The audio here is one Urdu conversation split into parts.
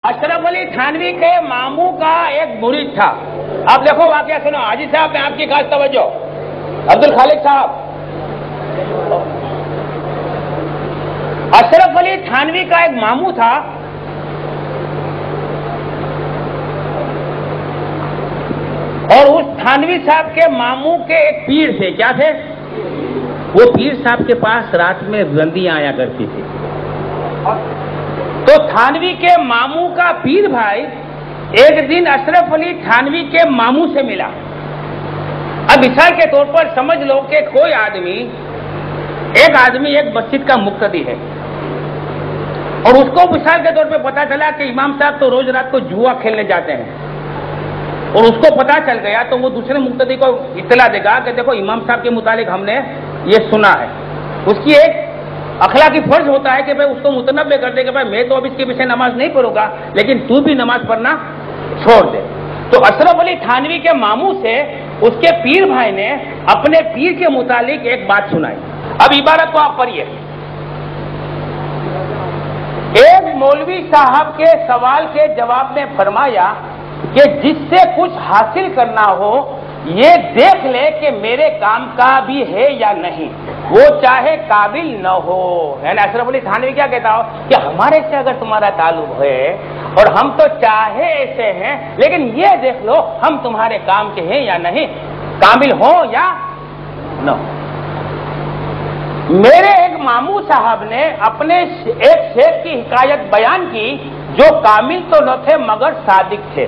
اشرف علی تھانوی کے ماموں کا ایک مرید تھا. آپ دیکھو واقعہ سنو. حاجی صاحب میں آپ کی خاص توجہ. عبد الخالق صاحب, اشرف علی تھانوی کا ایک ماموں تھا. اور اس تھانوی صاحب کے ماموں کے ایک پیر تھے. کیا تھے وہ؟ پیر صاحب کے پاس رات میں رندیاں آیا کرتی تھی. تو تھانوی کے ماموں کا پیر بھائی ایک دن اشرف علی تھانوی کے ماموں سے ملا. اب مثال کے طور پر سمجھ لو کہ کوئی آدمی ایک مسجد کا مقتدی ہے اور اس کو مثال کے طور پہ پتا چلا کہ امام صاحب تو روز رات کو جوا کھیلنے جاتے ہیں, اور اس کو پتا چل گیا تو وہ دوسرے مقتدی کو اطلاع دے گا کہ دیکھو امام صاحب کے متعلق ہم نے یہ سنا ہے. اس کی ایک اخلاقی فرض ہوتا ہے کہ بھائی اس کو متنبع کر دے کہ بھائی میں تو اب اس کے پیچھے نماز نہیں پڑھوں گا, لیکن تو بھی نماز پڑھنا چھوڑ دے. تو اشرف علی تھانوی کے ماموں سے اس کے پیر بھائی نے اپنے پیر کے متعلق ایک بات سنائی. اب عبارت کو آپ پڑھیے. ایک مولوی صاحب کے سوال کے جواب میں فرمایا کہ جس سے کچھ حاصل کرنا ہو یہ دیکھ لے کہ میرے کام کا بھی ہے یا نہیں, وہ چاہے قابل نہ ہو. یعنی اشرف علی تھانوی کیا کہتا ہو کہ ہمارے سے اگر تمہارا تعلق ہے اور ہم تو چاہے ایسے ہیں, لیکن یہ دیکھ لو ہم تمہارے کام کے ہیں یا نہیں, کامل ہو یا نہ ہو. میرے ایک ماموں صاحب نے اپنے ایک شیخ کی حکایت بیان کی جو کامل تو نہ تھے مگر صادق تھے,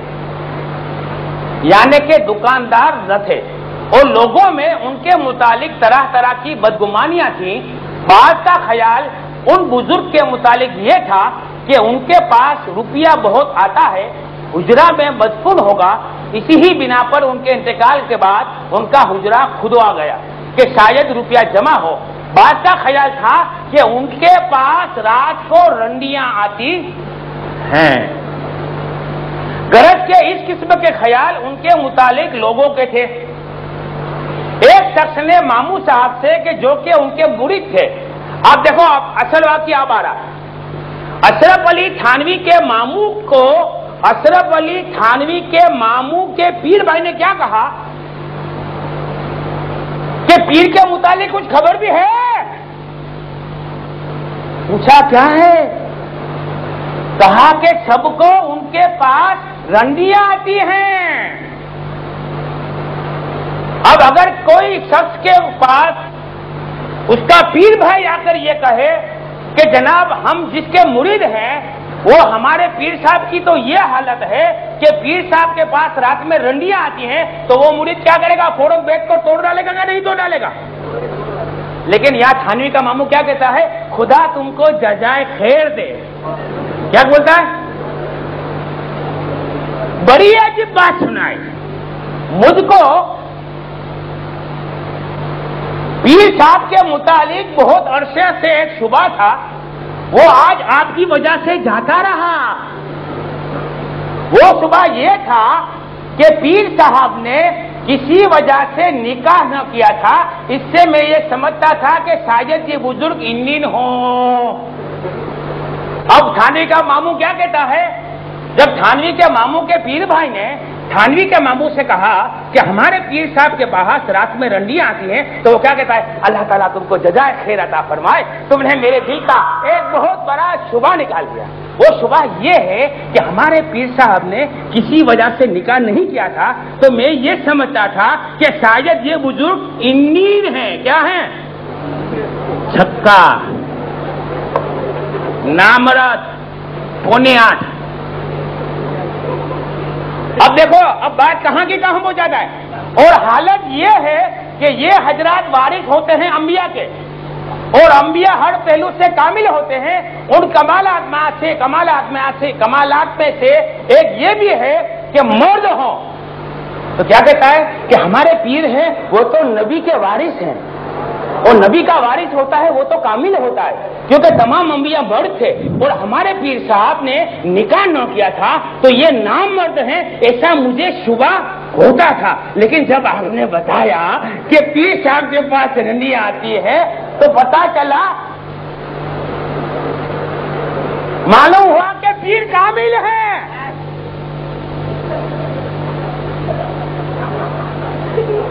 یعنی کہ دکاندار نہ تھے, اور لوگوں میں ان کے متعلق طرح طرح کی بدگمانیاں تھیں. بعض کا خیال ان بزرگ کے متعلق یہ تھا کہ ان کے پاس روپیہ بہت آتا ہے, حجرہ میں مدفون ہوگا, اسی ہی بنا پر ان کے انتقال کے بعد ان کا حجرہ کھدوا گیا کہ شاید روپیہ جمع ہو. بعض کا خیال تھا کہ ان کے پاس رات کو رنڈیاں آتی ہیں. غرض کے اس قسم کے خیال ان کے متعلق لوگوں کے تھے. ایک شخص نے ماموں صاحب سے کہ جو کہ ان کے مرید تھے, آپ دیکھو اصل واقعہ اب آ رہا ہے. اشرف علی تھانوی کے ماموں کو اشرف علی تھانوی کے ماموں کے پیر بھائی نے کیا کہا کہ پیر کے متعلق کچھ خبر بھی ہے. پوچھا کیا ہے؟ کہا کہ سب کو ان کے پاس رنڈیاں آتی ہیں. اب اگر کوئی شخص کے پاس اس کا پیر بھائی آ کر یہ کہے کہ جناب ہم جس کے مرید ہیں وہ ہمارے پیر صاحب کی تو یہ حالت ہے کہ پیر صاحب کے پاس رات میں رنڈیاں آتی ہیں, تو وہ مرید کیا کرے گا؟ فوراً بیٹھ کر توڑ ڈالے گا یا نہیں توڑ ڈالے گا؟ لیکن یہاں تھانوی کا ماموں کیا کہتا ہے؟ خدا تم کو جزائے خیر دے. کیا بولتا ہے؟ بڑی عجیب بات سنائی مجھ کو. پیر صاحب کے متعلق بہت عرصے سے ایک شبہ تھا, وہ آج آپ کی وجہ سے جاتا رہا. وہ شبہ یہ تھا کہ پیر صاحب نے کسی وجہ سے نکاح نہ کیا تھا. اس سے میں یہ سمجھتا تھا کہ شاید یہ بزرگ انین ہوں. اب تھانوی کا ماموں کیا کہتا ہے؟ جب تھانوی کے ماموں کے پیر بھائی نے تھانوی کے ماموں سے کہا کہ ہمارے پیر صاحب کے پاس رات میں رنڈیاں آتی ہیں, تو وہ کیا کہتا ہے؟ اللہ تعالیٰ تم کو جزائے خیر عطا فرمائے, تم نے میرے دل کا ایک بہت بڑا شبہ نکال دیا. وہ شبہ یہ ہے کہ ہمارے پیر صاحب نے کسی وجہ سے نکاح نہیں کیا تھا, تو میں یہ سمجھتا تھا کہ شاید یہ بزرگ انین ہیں. کیا ہیں؟ چھکا, نامرد, پونے 8. اب دیکھو اب بات کہاں کی کہاں ہو جاتا ہے. اور حالت یہ ہے کہ یہ حضرات وارث ہوتے ہیں انبیاء کے, اور انبیاء ہر پہلو سے کامل ہوتے ہیں. ان کمالات میں سے ایک یہ بھی ہے کہ مرد ہوں. تو کیا کہتا ہے کہ ہمارے پیر ہیں وہ تو نبی کے وارث ہیں, اور نبی کا وارث ہوتا ہے وہ تو کامل ہوتا ہے, کیونکہ تمام انبیاء مرد تھے, اور ہمارے پیر صاحب نے نکاح نہ کیا تھا تو یہ نام مرد ہیں, ایسا مجھے شبہ ہوتا تھا. لیکن جب آپ نے بتایا کہ پیر صاحب کے پاس رنڈیاں آتی ہے تو پتا چلا معلوم ہوا کہ پیر کامل ہے.